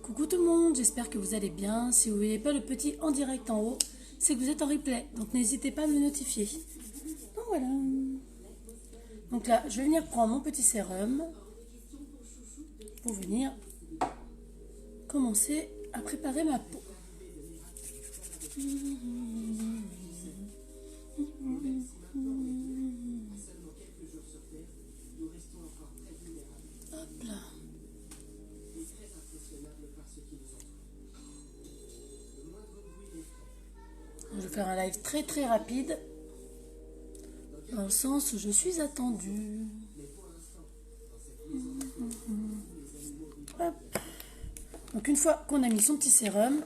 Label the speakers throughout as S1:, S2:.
S1: Coucou tout le monde, j'espère que vous allez bien. Si vous ne voyez pas le petit en direct en haut, c'est que vous êtes en replay. Donc n'hésitez pas à me notifier. Donc voilà. Donc là, je vais venir prendre mon petit sérum pour venir commencer à préparer ma peau. Hop là. Je vais faire un live très très rapide, dans le sens où je suis attendue. Hop. Donc une fois qu'on a mis son petit sérum,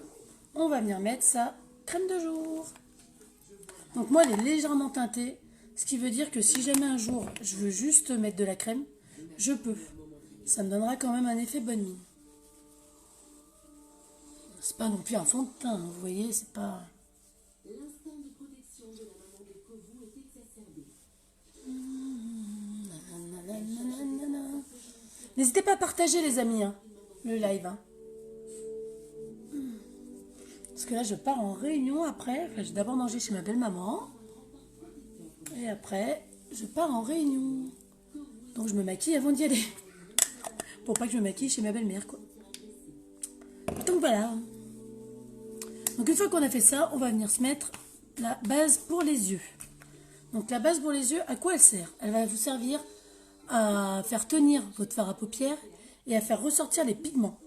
S1: on va venir mettre sa crème de jour. Donc moi elle est légèrement teintée, ce qui veut dire que si jamais un jour je veux juste mettre de la crème, je peux. Ça me donnera quand même un effet bonne mine. C'est pas non plus un fond de teint, vous voyez, c'est pas... N'hésitez pas à partager les amis, hein, le live. Hein. Parce que là je pars en réunion après. Enfin, je vais d'abord manger chez ma belle-maman. Et après je pars en réunion. Donc je me maquille avant d'y aller. Pour pas que je me maquille chez ma belle-mère quoi. Donc voilà. Donc une fois qu'on a fait ça, on va venir se mettre la base pour les yeux. Donc la base pour les yeux, à quoi elle sert? Elle va vous servir à faire tenir votre fard à paupières et à faire ressortir les pigments.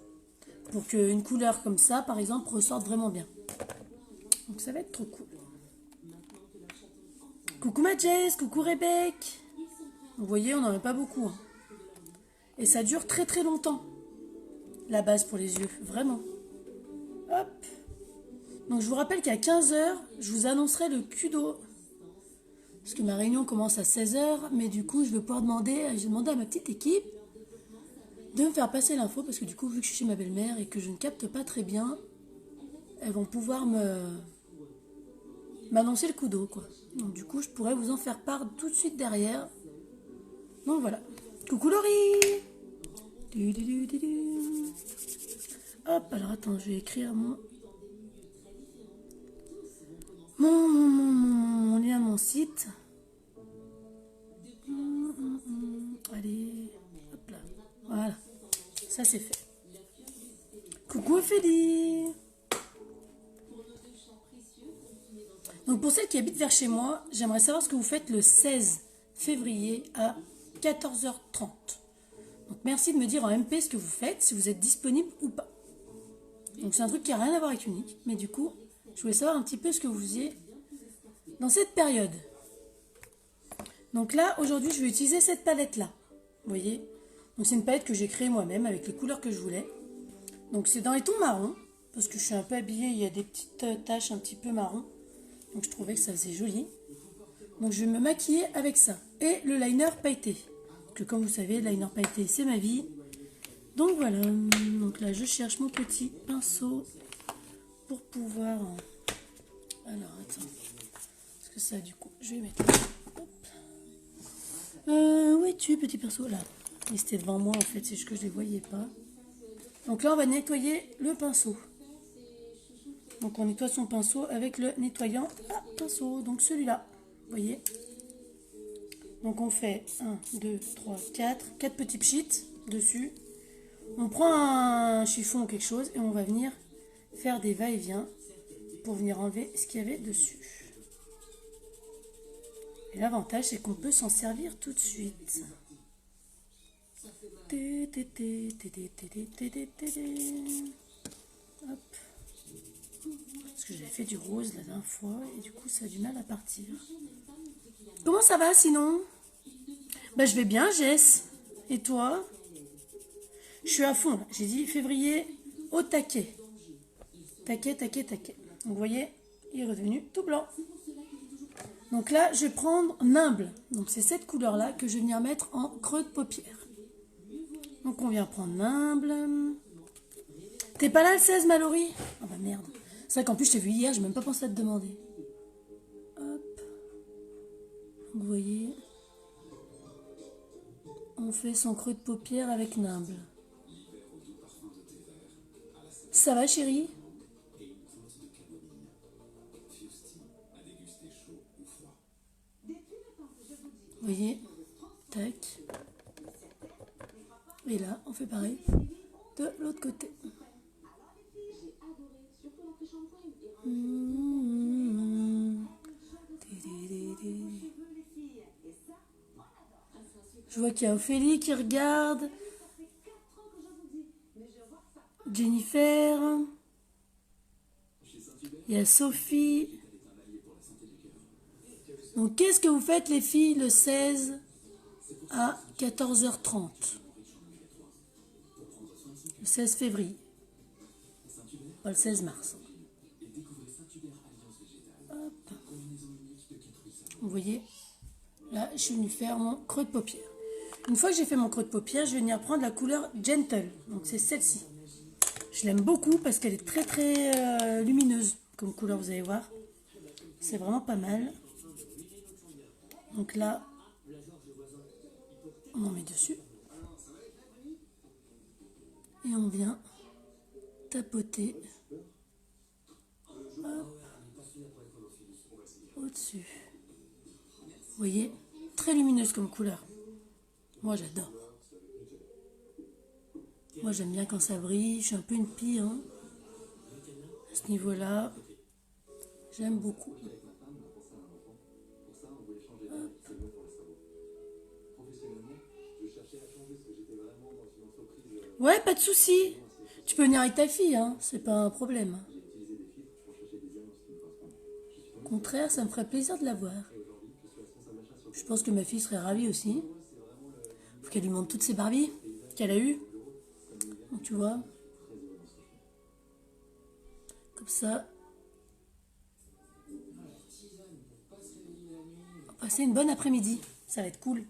S1: Pour qu'une couleur comme ça, par exemple, ressorte vraiment bien. Donc ça va être trop cool. Coucou ma Jess, coucou Rebecca. Vous voyez, on n'en met pas beaucoup. Hein. Et ça dure très très longtemps. La base pour les yeux, vraiment. Hop. Donc je vous rappelle qu'à 15 h, je vous annoncerai le Kudo. Parce que ma réunion commence à 16 h, mais du coup, je vais pouvoir demander, j'ai demandé à ma petite équipe de me faire passer l'info, parce que du coup, vu que je suis chez ma belle-mère et que je ne capte pas très bien, elles vont pouvoir m'annoncer le Kudo, quoi. Donc du coup, je pourrais vous en faire part tout de suite derrière. Donc voilà. Coucou Laurie. Hop, alors attends, je vais écrire mon lien, mon site. Allez, hop là. Voilà, ça c'est fait. Coucou Ophélie. Donc pour celles qui habitent vers chez moi, j'aimerais savoir ce que vous faites le 16 février à 14h30. Donc merci de me dire en MP ce que vous faites, si vous êtes disponible ou pas. Donc c'est un truc qui n'a rien à voir avec Unique, mais du coup, je voulais savoir un petit peu ce que vous faisiez dans cette période. Donc là, aujourd'hui, je vais utiliser cette palette-là. Vous voyez? Donc c'est une palette que j'ai créée moi-même avec les couleurs que je voulais. Donc c'est dans les tons marrons, parce que je suis un peu habillée, il y a des petites taches un petit peu marron. Donc je trouvais que ça faisait joli. Donc je vais me maquiller avec ça. Et le liner pailleté. Que comme vous savez, le liner pailleté, c'est ma vie. Donc voilà. Donc là, je cherche mon petit pinceau pour pouvoir... Alors, attends. Parce que ça, du coup, je vais mettre... Hop. Où es-tu, petit pinceau? Là. Il était devant moi, en fait. C'est juste que je ne les voyais pas. Donc là, on va nettoyer le pinceau. Donc on nettoie son pinceau avec le nettoyant à pinceau. Donc celui-là, vous voyez. Donc on fait 1, 2, 3, 4 petits pchits dessus. On prend un chiffon ou quelque chose et on va venir faire des va-et-vient pour venir enlever ce qu'il y avait dessus. Et l'avantage, c'est qu'on peut s'en servir tout de suite. Hop. Parce que j'avais fait du rose la dernière fois et du coup ça a du mal à partir. Comment ça va sinon? Bah je vais bien Jess. Et toi? Je suis à fond là. J'ai dit février au taquet. Taquet. Donc vous voyez, il est redevenu tout blanc. Donc là je vais prendre Nimble. Donc c'est cette couleur là que je vais venir mettre en creux de paupière. Donc on vient prendre Nimble. T'es pas là le 16 Mallory? Ah bah merde. C'est vrai qu'en plus je t'ai vu hier, j'ai même pas pensé à te demander. Hop. Vous voyez. On fait son creux de paupière avec Nimble. ça va chérie? Vous voyez? Tac. Et là, on fait pareil de l'autre côté. Je vois qu'il y a Ophélie qui regarde. Jennifer. Il y a Sophie. Donc, qu'est-ce que vous faites, les filles, le 16 à 14h30? Le 16 février. Pas le 16 mars. Hop. Vous voyez? Là, je suis venue faire mon creux de paupière. Une fois que j'ai fait mon creux de paupière, je vais venir prendre la couleur Gentle. Donc, c'est celle-ci. Je l'aime beaucoup parce qu'elle est très, très lumineuse comme couleur, vous allez voir. C'est vraiment pas mal. Donc là, on en met dessus. Et on vient tapoter au-dessus. Vous voyez, très lumineuse comme couleur. Moi, j'adore. Moi, j'aime bien quand ça brille. Je suis un peu une pie, hein. À ce niveau-là, j'aime beaucoup. Ouais, pas de souci. Tu peux venir avec ta fille, hein. C'est pas un problème. Au contraire, ça me ferait plaisir de la voir. Je pense que ma fille serait ravie aussi. Faut qu'elle lui montre toutes ses Barbies qu'elle a eues. Donc, tu vois. Comme ça. On va passer une bonne après-midi. Ça va être cool.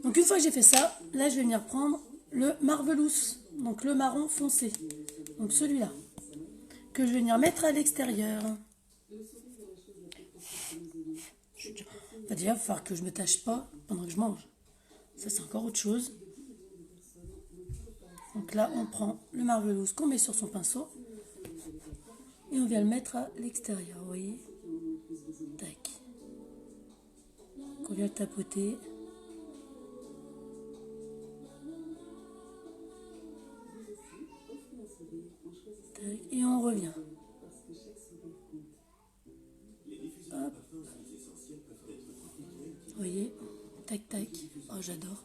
S1: Donc, une fois que j'ai fait ça, là, je vais venir prendre le Marvelous. Donc, le marron foncé. Donc, celui-là. Que je vais venir mettre à l'extérieur. Déjà, il va falloir que je me tâche pas pendant que je mange. Ça, c'est encore autre chose. Donc là, on prend le Marvelous qu'on met sur son pinceau. Et on vient le mettre à l'extérieur, vous voyez. Tac. On vient le tapoter. Tac. Et on revient. Hop. Vous voyez, tac tac. Oh, j'adore.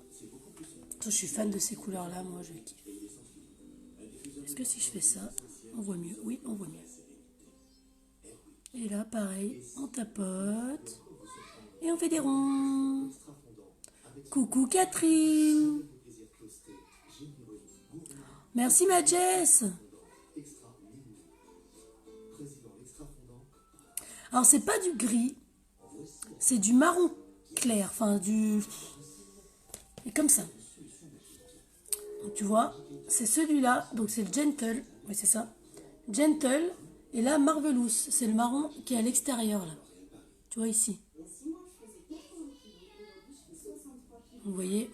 S1: Je suis fan de ces couleurs-là, moi je kiffe. Est-ce que si je fais ça, on voit mieux? Oui, on voit mieux. Et là, pareil, on tapote. Et on fait des ronds. Coucou Catherine. Merci ma Jess. Alors, c'est pas du gris. C'est du marron clair. Enfin, du... Et comme ça. Donc, tu vois, c'est celui-là. Donc, c'est le Gentle. Oui, c'est ça. Gentle. Et là, Marvelous. C'est le marron qui est à l'extérieur, là. Tu vois, ici. Vous voyez.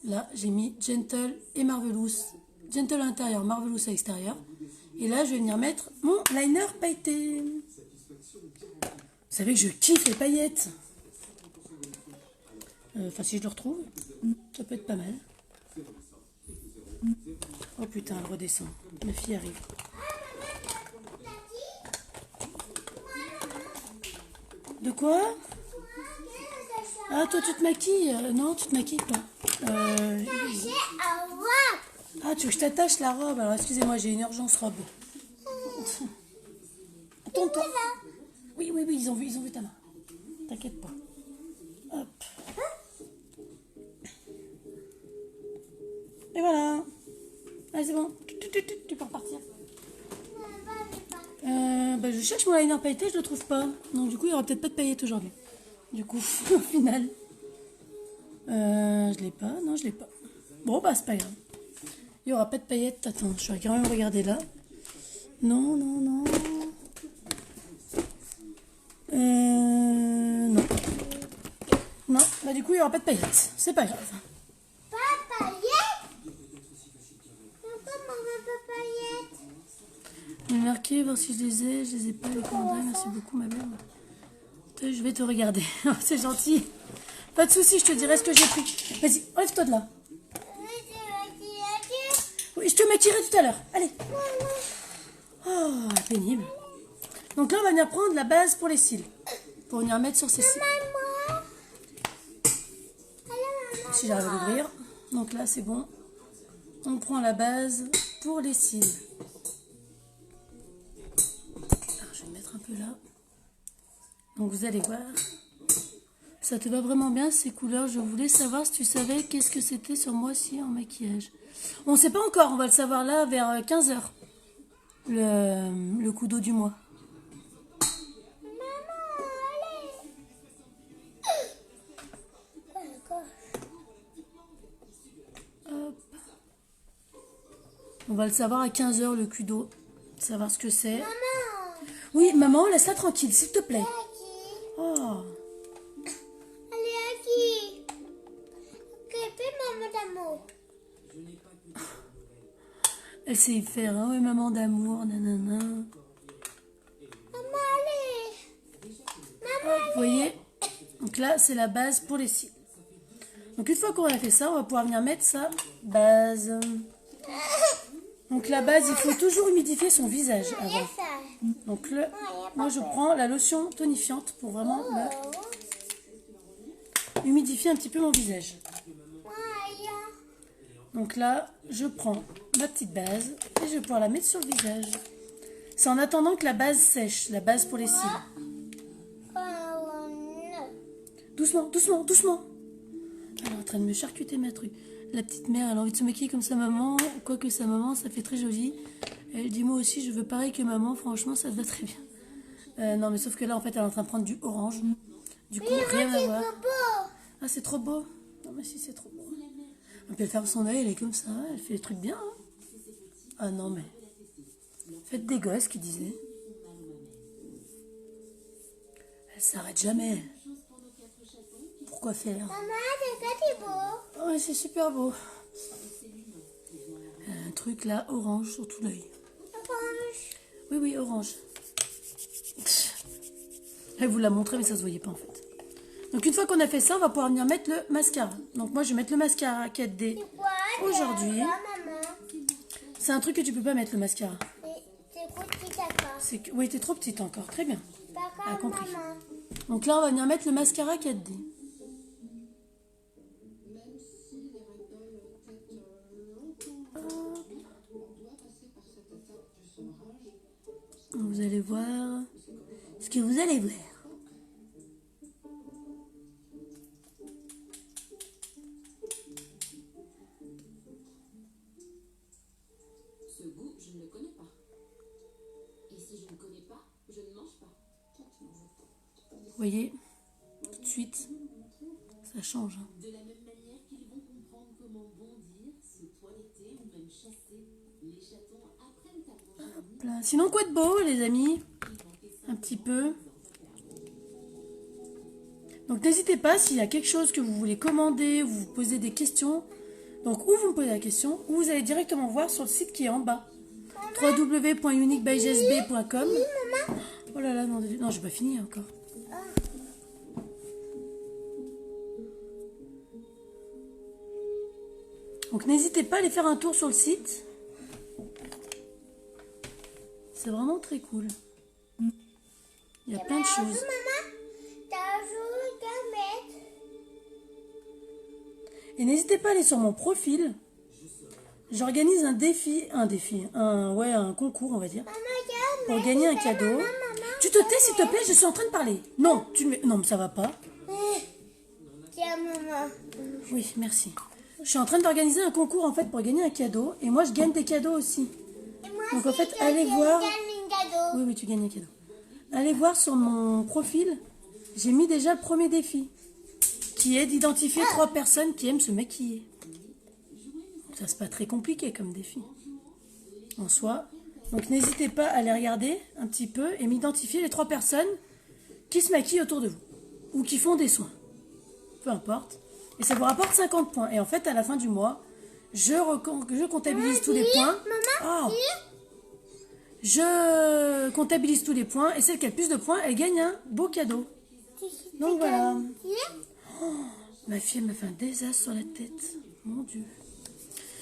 S1: Là, j'ai mis Gentle et Marvelous. Gentle à l'intérieur, Marvelous à l'extérieur. Et là, je vais venir mettre mon liner pailleté. Vous savez que je kiffe les paillettes. Enfin, si je le retrouve, ça peut être pas mal. Oh putain, elle redescend. Ma fille arrive. De quoi? Ah, toi, tu te maquilles? Non, tu te maquilles pas. Ah, tu veux que je t'attache la robe? Alors, excusez-moi, j'ai une urgence robe. Attends, toi. Oui, oui, oui, ils ont vu ta main. T'inquiète pas. Hop. Et voilà. Allez, c'est bon. Tu peux repartir. Je cherche mon liner pailleté, je le trouve pas. Donc, du coup, il y aura peut-être pas de paillettes aujourd'hui. Du coup, au final. Je l'ai pas. Non, je l'ai pas. Bon, bah, c'est pas grave. Il y aura pas de paillettes. Attends, je vais quand même regarder là. Non, non, non. Non. Non, bah du coup, il n'y aura pas de paillettes. C'est pas grave.
S2: Pas paillettes?
S1: voir si je les ai. Je les ai pas, les calendriers. Merci beaucoup, ma belle. Je vais te regarder. C'est gentil. Pas de soucis, je te dirai ce que j'ai pris. Vas-y, enlève-toi de là. Oui, je te maquillerai tout à l'heure. Allez. Oh, pénible. Donc là, on va venir prendre la base pour les cils. Pour venir mettre sur ces cils. Si j'arrive à l'ouvrir. Donc là, c'est bon. On prend la base pour les cils. Alors, je vais mettre un peu là. Donc vous allez voir. Ça te va vraiment bien ces couleurs. Je voulais savoir si tu savais qu'est-ce que c'était sur moi aussi en maquillage. On ne sait pas encore. On va le savoir là vers 15 h. Le coup d'eau du mois. Hop. On va le savoir à 15 h le coup d'eau. Savoir ce que c'est.
S2: Maman.
S1: Oui, maman, laisse-la tranquille, s'il te plaît. Oh.
S2: Elle est à qui? Maman d'amour.
S1: Elle sait y faire, hein, oui, maman d'amour, nanana.
S2: Maman, allez. Maman,
S1: Vous voyez? Donc là, c'est la base pour les cils. Donc une fois qu'on a fait ça, on va pouvoir venir mettre sa base. Donc la base, il faut toujours humidifier son visage avant. Donc moi je prends la lotion tonifiante pour vraiment humidifier un petit peu mon visage. Donc là, je prends ma petite base et je vais pouvoir la mettre sur le visage. C'est en attendant que la base sèche, la base pour les cils. Doucement, doucement, doucement. Elle est en train de me charcuter ma truc. La petite mère, elle a envie de se maquiller comme sa maman. Quoique sa maman, ça fait très joli. Elle dit, moi aussi, je veux pareil que maman. Franchement, ça va très bien. Non, mais sauf que là, en fait, elle est en train de prendre du orange. Du coup, rien à voir. Ah, c'est trop beau. Non, mais si, c'est trop beau. Et puis elle ferme son œil, elle est comme ça. Elle fait des trucs bien. Hein. Ah non, mais... Faites des gosses, qui disait. Elle s'arrête jamais. Pourquoi faire?
S2: Maman, c'est beau.
S1: Oh, c'est super beau. Un truc là, orange, sur tout l'œil.
S2: Orange.
S1: Oui, oui, orange. Elle vous l'a montré, mais ça se voyait pas en fait. Donc une fois qu'on a fait ça, on va pouvoir venir mettre le mascara. Donc moi, je vais mettre le mascara 4D aujourd'hui. C'est un truc que tu peux pas mettre, le mascara.
S2: C'est trop petit d'accord.
S1: Oui, t'es trop petite encore. Très bien.
S2: D'accord,
S1: compris.
S2: maman.
S1: Donc là, on va venir mettre le mascara 4D. Vous allez voir ce que vous allez voir.
S3: Ce goût, je ne le connais pas. Et si je ne connais pas, je ne mange pas.
S1: Vous voyez, tout de suite, ça change. Hein.
S3: De la même manière qu'ils vont comprendre comment bondir, se toiletter ou même chasser, les chatons apprennent à manger.
S1: Hop là. Sinon, quoi de beau, les amis? Un petit peu. Donc, n'hésitez pas, s'il y a quelque chose que vous voulez commander, vous vous posez des questions. Donc, ou vous me posez la question, ou vous allez directement voir sur le site qui est en bas. www.uniquebygsb.com. Oh là là, non, non, j'ai pas fini encore. Donc n'hésitez pas à aller faire un tour sur le site. C'est vraiment très cool. Il y a plein de choses. Et n'hésitez pas à aller sur mon profil. J'organise un concours, on va dire, pour gagner un cadeau. Tu te tais, s'il te plaît, je suis en train de parler. Non, non, mais ça va pas.
S2: Tiens, maman.
S1: Oui, merci. Je suis en train d'organiser un concours en fait pour gagner un cadeau. Et moi, je gagne des cadeaux aussi. Donc en fait, allez voir. Oui, oui, tu gagnes un cadeau. Allez voir sur mon profil. J'ai mis déjà le premier défi, qui est d'identifier 3 personnes qui aiment se maquiller. Ça, c'est pas très compliqué comme défi, en soi. Donc n'hésitez pas à aller regarder un petit peu et m'identifier les 3 personnes qui se maquillent autour de vous. Ou qui font des soins. Peu importe. Et ça vous rapporte 50 points. Et en fait, à la fin du mois, je comptabilise tous les points. Oh. Je comptabilise tous les points et celle qui a le plus de points, elle gagne un beau cadeau. Donc voilà. Oh, ma fille elle m'a fait un désastre sur la tête. Mon Dieu.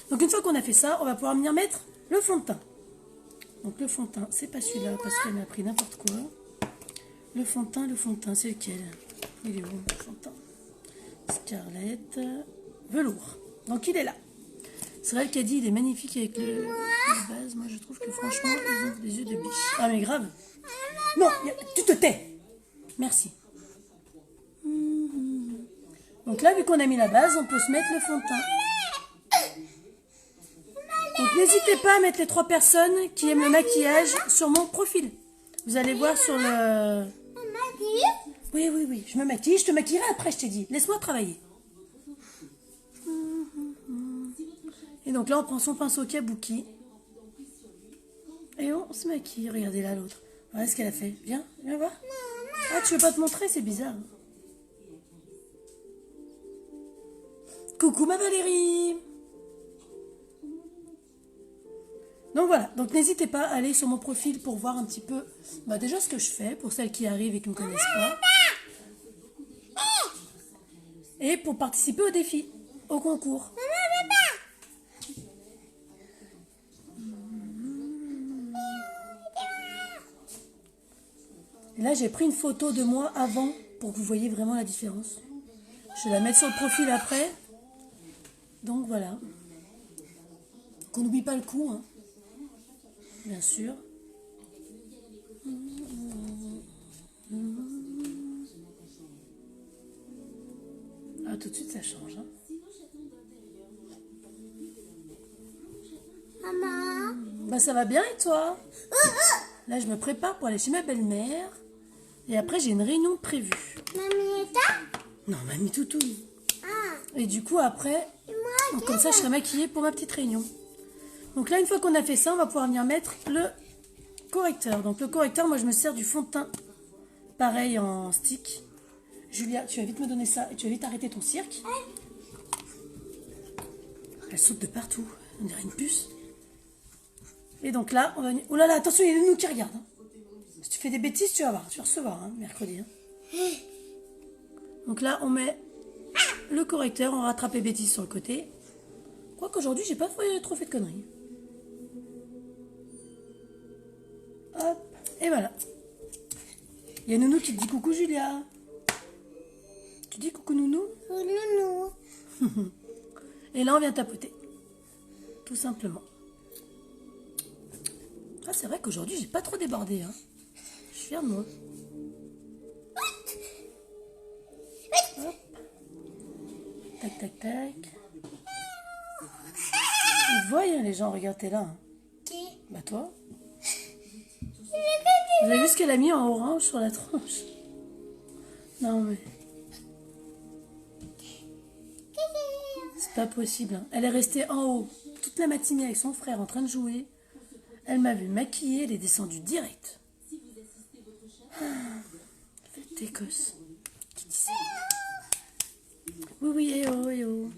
S1: Donc une fois qu'on a fait ça, on va pouvoir venir mettre le fond de teint. Donc le fond de teint, c'est pas celui-là parce qu'elle m'a pris n'importe quoi. Le fond de teint, c'est lequel? Il est où le fond de teint? Scarlett, velours. Donc il est là. C'est vrai qu'elle dit il est magnifique avec la base. Moi je trouve que franchement ils ont des yeux de biche. Ah mais grave. Non, tu te tais. Merci. Donc là vu qu'on a mis la base, on peut se mettre le fond de teint. Donc n'hésitez pas à mettre les 3 personnes qui aiment le maquillage sur mon profil. Vous allez voir sur le... Oui, je me maquille, je te maquillerai après, je t'ai dit. Laisse-moi travailler. Et donc là, on prend son pinceau kabuki. Et on se maquille. Regardez là l'autre. Voilà ce qu'elle a fait. Viens voir. Ah, tu veux pas te montrer? C'est bizarre. Coucou ma Valérie. Donc voilà, donc n'hésitez pas à aller sur mon profil pour voir un petit peu déjà ce que je fais pour celles qui arrivent et qui ne me connaissent pas. Et pour participer au défi, au concours. Et là j'ai pris une photo de moi avant pour que vous voyez vraiment la différence. Je vais la mettre sur le profil après. Donc voilà. Qu'on n'oublie pas le coup, hein. Bien sûr. Ah, tout de suite, ça change. Hein.
S2: Maman.
S1: Bah, ça va bien et toi? Là, je me prépare pour aller chez ma belle-mère. Et après, j'ai une réunion prévue.
S2: Mamie est là?
S1: Non, mamie toutou.
S2: Ah.
S1: Et du coup, après, donc, comme ça, je serai maquillée pour ma petite réunion. Donc là, une fois qu'on a fait ça, on va pouvoir venir mettre le correcteur. Donc le correcteur, moi je me sers du fond de teint, pareil en stick. Julia, tu vas vite me donner ça et tu vas vite arrêter ton cirque. Elle saute de partout, on dirait une puce. Et donc là, on va venir... Oh là là, attention, il y a nous qui regardent. Hein. Si tu fais des bêtises, tu vas voir, tu vas recevoir hein, mercredi. Hein. Donc là, on met le correcteur, on rattrape les bêtises sur le côté. Quoi qu'aujourd'hui, j'ai pas trop fait de conneries. Hop, et voilà. Il y a Nounou qui te dit coucou Julia. Tu dis coucou Nounou?
S2: Nounou.
S1: Et là on vient tapoter. Tout simplement. Ah c'est vrai qu'aujourd'hui j'ai pas trop débordé. Hein. Je suis fière de moi. Hop. Tac tac tac. Ils voient hein, les gens, regarde t'es là. Hein.
S2: Qui?
S1: Bah toi. Vous avez vu ce qu'elle a mis en orange sur la tronche? Non mais... C'est pas possible. Hein. Elle est restée en haut toute la matinée avec son frère en train de jouer. Elle m'a vu maquiller, elle est descendue direct. Fête d'Écosse. Qui dit ça? Oui, eh oh.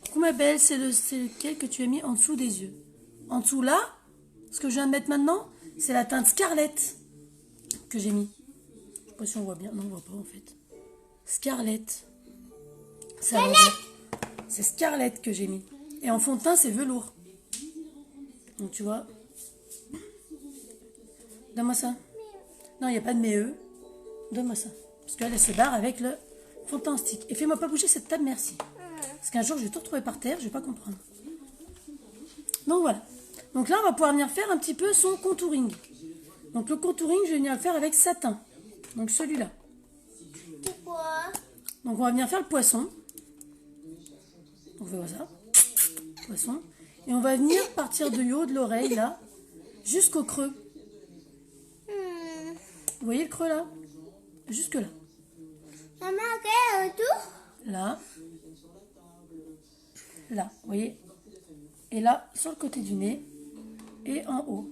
S1: Coucou ma belle, c'est lequel que tu as mis en dessous des yeux? En dessous là? Ce que je viens de mettre maintenant, c'est la teinte Scarlett que j'ai mis. Je sais pas si on voit bien. Non, on voit pas en fait. Scarlett. Ça va. C'est Scarlett que j'ai mis. Et en fond de teint, c'est velours. Donc tu vois. Donne-moi ça. Non, il n'y a pas de méeux. Donne-moi ça. Parce qu'elle elle se barre avec le fond de teint en stick. Et fais-moi pas bouger cette table, merci. Parce qu'un jour, je vais tout retrouver par terre, je vais pas comprendre. Donc voilà. Donc là, on va pouvoir venir faire un petit peu son contouring. Donc le contouring, je vais venir le faire avec satin. Donc celui-là.
S2: C'est quoi?
S1: Donc on va venir faire le poisson. On fait ça. Poisson. Et on va venir partir du haut de l'oreille, là, jusqu'au creux. Vous voyez le creux, là? Jusque là.
S2: Maman, regarde autour.
S1: Là. Là, vous voyez? Et là, sur le côté du nez. Et en haut.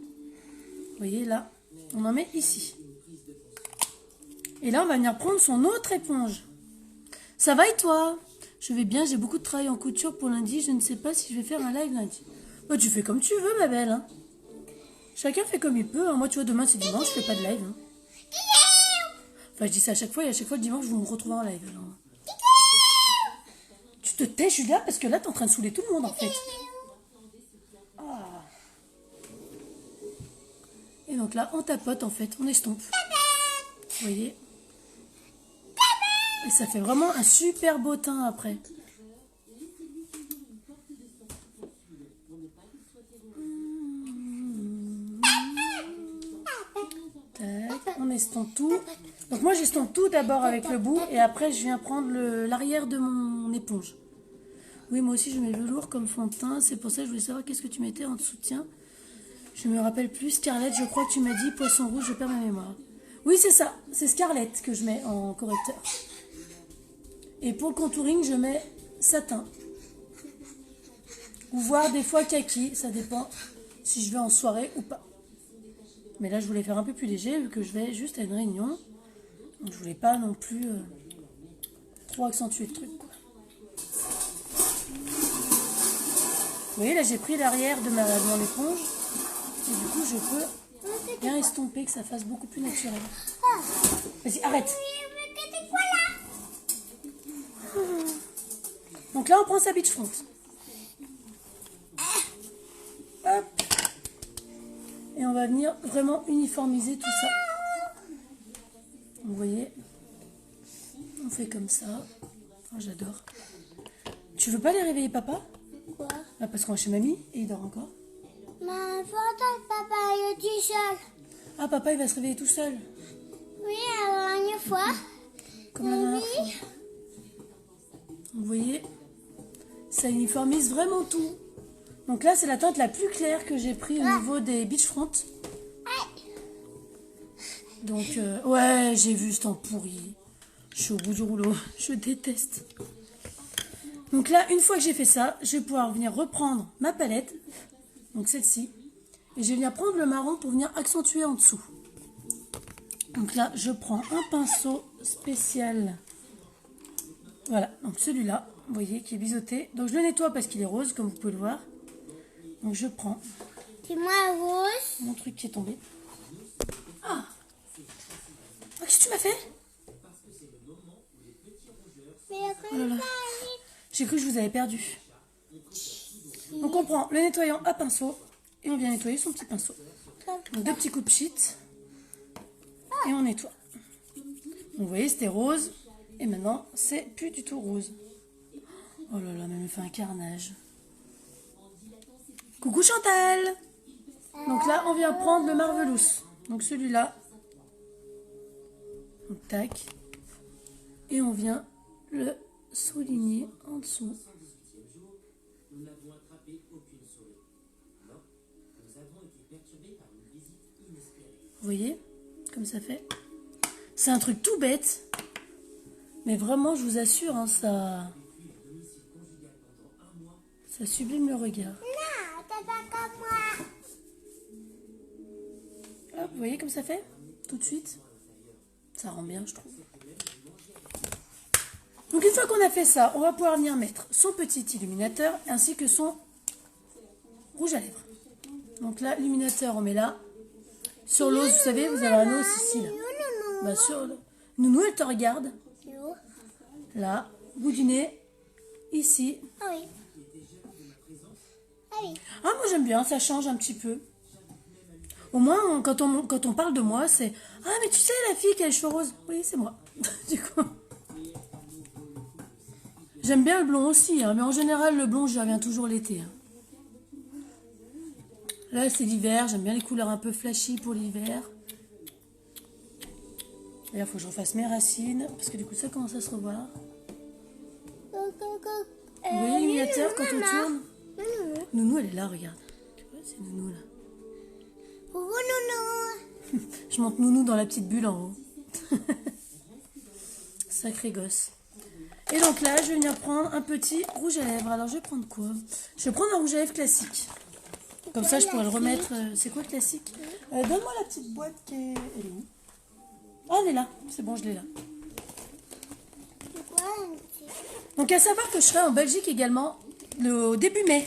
S1: Vous voyez, là. On en met ici. Et là, on va venir prendre son autre éponge. Ça va et toi? Je vais bien, j'ai beaucoup de travail en couture pour lundi. Je ne sais pas si je vais faire un live lundi. Bah, tu fais comme tu veux, ma belle. Hein. Chacun fait comme il peut. Hein. Moi, tu vois, demain c'est dimanche, je fais pas de live. Hein. Enfin, je dis ça à chaque fois et à chaque fois le dimanche, vous me retrouvez en live. Alors. Tu te tais, Julia, parce que là, t'es en train de saouler tout le monde en fait. Ah. Et donc là, on tapote en fait, on estompe. Vous voyez? Et ça fait vraiment un super beau teint après. Tac, on estompe tout. Donc moi j'estompe tout d'abord avec le bout et après je viens prendre l'arrière de mon éponge. Oui, moi aussi je mets velours comme fond de teint, c'est pour ça que je voulais savoir qu'est-ce que tu mettais en soutien. Je me rappelle plus, Scarlett, je crois que tu m'as dit poisson rouge, je perds ma mémoire. Oui, c'est ça, c'est Scarlett que je mets en correcteur. Et pour le contouring, je mets satin. Ou voire des fois kaki, ça dépend si je vais en soirée ou pas. Mais là, je voulais faire un peu plus léger vu que je vais juste à une réunion. Donc, je voulais pas non plus trop accentuer le truc, quoi. Vous voyez, là, j'ai pris l'arrière de mon éponge. Et du coup, je peux bien estomper, que ça fasse beaucoup plus naturel. Vas-y, arrête. Donc là, on prend sa beach front. Hop. Et on va venir vraiment uniformiser tout ça. Vous voyez, on fait comme ça. Oh, j'adore. Tu veux pas aller réveiller papa?
S2: Quoi?
S1: Ah, parce qu'on va chez mamie et il dort encore.
S2: Ma photo, papa, il est tout seul.
S1: Ah, papa, il va se réveiller tout seul.
S2: Oui, alors une fois.
S1: Comme la dernière fois. Vous voyez, ça uniformise vraiment tout. Donc là, c'est la teinte la plus claire que j'ai pris au niveau des beach front. Donc, ouais, j'ai vu ce temps pourri. Je suis au bout du rouleau. Je déteste. Donc là, une fois que j'ai fait ça, je vais pouvoir venir reprendre ma palette. Donc celle-ci. Et je vais venir prendre le marron pour venir accentuer en dessous. Donc là, je prends un pinceau spécial. Voilà, donc celui-là, vous voyez, qui est biseauté. Donc je le nettoie parce qu'il est rose, comme vous pouvez le voir. Donc je prends
S2: Dis-moi rose.
S1: mon truc qui est tombé. Ah, qu'est-ce que tu m'as fait? Oh là là. J'ai cru que je vous avais perdu. Donc on prend le nettoyant à pinceau et on vient nettoyer son petit pinceau. Donc 2 petits coups de pchit et on nettoie. Donc, vous voyez, c'était rose et maintenant c'est plus du tout rose. Oh là là, mais elle me fait un carnage. Coucou Chantal. Donc là, on vient prendre le Marvelous. Donc celui-là. Donc tac. Et on vient le souligner en dessous. Vous voyez comme ça fait? C'est un truc tout bête. Mais vraiment, je vous assure, hein, ça sublime le regard.
S2: Non, t'es pas comme moi.
S1: Hop, vous voyez comme ça fait? Tout de suite. Ça rend bien, je trouve. Donc une fois qu'on a fait ça, on va pouvoir venir mettre son petit illuminateur ainsi que son rouge à lèvres. Donc là, l'illuminateur, on met là. Sur l'os, vous savez, vous avez un os ici. Là. Bah, sur le... Nounou, elle te regarde. Là, bout du nez. Ici.
S2: Ah oui. Ah oui.
S1: Ah, moi j'aime bien, ça change un petit peu. Au moins, quand on parle de moi, c'est... Ah, mais tu sais, la fille qui a les cheveux roses. Oui, c'est moi. Du coup... J'aime bien le blond aussi, hein, mais en général, le blond, j'y reviens toujours l'été. Hein. Là, c'est l'hiver. J'aime bien les couleurs un peu flashy pour l'hiver. D'ailleurs, il faut que je refasse mes racines, parce que du coup, ça commence à se revoir. Vous voyez l'illuminateur quand on tourne? Nounou, elle est là, regarde. Tu vois, c'est Nounou, là.
S2: Coucou Nounou.
S1: Je monte Nounou dans la petite bulle en haut. Sacré gosse. Et donc là, je vais venir prendre un petit rouge à lèvres. Alors, je vais prendre quoi? Je vais prendre un rouge à lèvres classique. Comme ça, je pourrais le remettre... c'est quoi le classique? Donne-moi la petite boîte qui est... Elle est où? Ah, elle est là. C'est bon, je l'ai là. Donc, à savoir que je serai en Belgique également au début mai.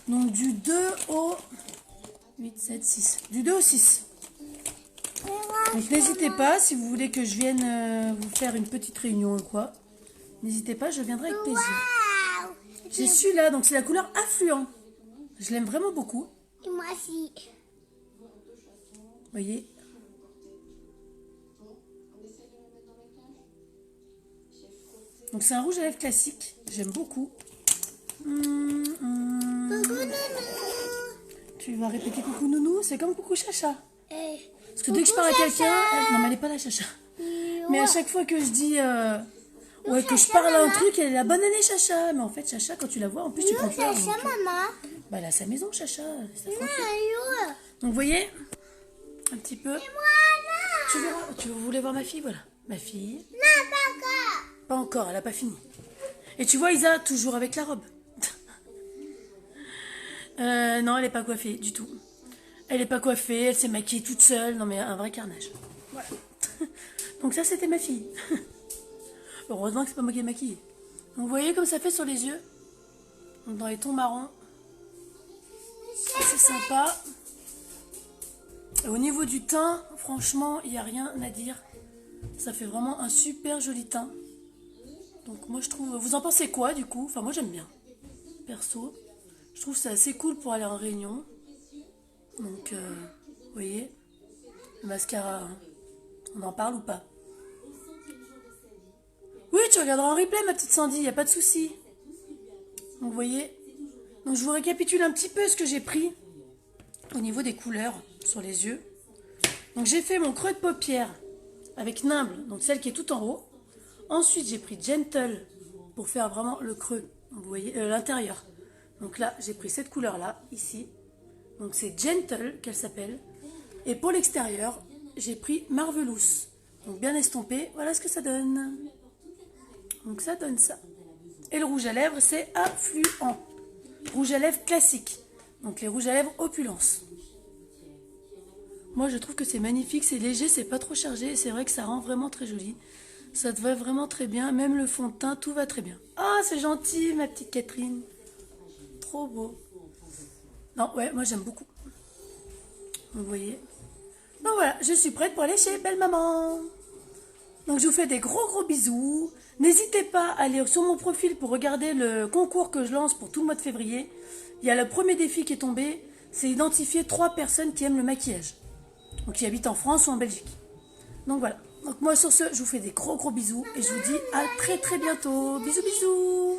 S1: Donc, du 2 au 8, 7, 6. Du 2 au 6.
S2: Et moi,
S1: Donc n'hésitez pas, si vous voulez que je vienne vous faire une petite réunion ou quoi, n'hésitez pas, je viendrai avec plaisir.
S2: waouh.
S1: J'ai celui-là, donc c'est la couleur affluent. Je l'aime vraiment beaucoup.
S2: Et moi aussi.
S1: Vous voyez. Donc c'est un rouge à lèvres classique. J'aime beaucoup.
S2: Coucou, nounou.
S1: Tu vas répéter coucou nounou. C'est comme coucou chacha.
S2: Eh,
S1: Parce que dès que je parle à quelqu'un... Non mais elle n'est pas là chacha. Mais à chaque fois que je dis... ouais, que je parle à un truc, elle est la bonne année chacha. Mais en fait chacha, quand tu la vois, en plus tu prends peur.
S2: c'est
S1: donc,
S2: ça, maman.
S1: bah elle a sa maison chacha. C'est sa
S2: Non,
S1: tranquille.
S2: you.
S1: Donc vous voyez, un petit peu.
S2: Voilà.
S1: Tu verras, vous voulez voir ma fille, voilà. Ma fille,
S2: Non, pas encore.
S1: pas encore, elle a pas fini. Et tu vois Isa, toujours avec la robe. Non, elle est pas coiffée du tout. Elle est pas coiffée, elle s'est maquillée toute seule. Non mais un vrai carnage. Voilà. Donc ça c'était ma fille. Heureusement que c'est pas moi qui ai maquillée. Donc vous voyez comme ça fait sur les yeux. Donc, dans les tons marrons. C'est sympa. Et au niveau du teint, franchement, il n'y a rien à dire. Ça fait vraiment un super joli teint. Donc moi je trouve... Vous en pensez quoi du coup? Enfin moi j'aime bien. Perso. Je trouve que c'est assez cool pour aller en réunion. Donc, vous voyez. Le mascara, hein. On en parle ou pas? Oui, tu regarderas en replay ma petite Sandy, il n'y a pas de souci. Donc vous voyez. Donc je vous récapitule un petit peu ce que j'ai pris au niveau des couleurs sur les yeux. Donc j'ai fait mon creux de paupière avec Nimble, donc celle qui est tout en haut. Ensuite j'ai pris Gentle pour faire vraiment le creux, vous voyez, l'intérieur. Donc là j'ai pris cette couleur là, ici. Donc c'est Gentle qu'elle s'appelle. Et pour l'extérieur j'ai pris Marvelous. Donc bien estompé, voilà ce que ça donne. Donc ça donne ça. Et le rouge à lèvres c'est affluent. Rouge à lèvres classique. Donc les rouges à lèvres opulence. Moi je trouve que c'est magnifique, c'est léger, c'est pas trop chargé. Et c'est vrai que ça rend vraiment très joli. Ça te va vraiment très bien. Même le fond de teint, tout va très bien. Ah c'est gentil ma petite Catherine. Trop beau. Non ouais, moi j'aime beaucoup. Vous voyez. Donc voilà, je suis prête pour aller chez Belle Maman. Donc je vous fais des gros bisous. N'hésitez pas à aller sur mon profil pour regarder le concours que je lance pour tout le mois de février. Il y a le premier défi qui est tombé, c'est identifier 3 personnes qui aiment le maquillage. Donc qui habitent en France ou en Belgique. Donc voilà. Donc moi sur ce, je vous fais des gros bisous et je vous dis à très bientôt. Bisous.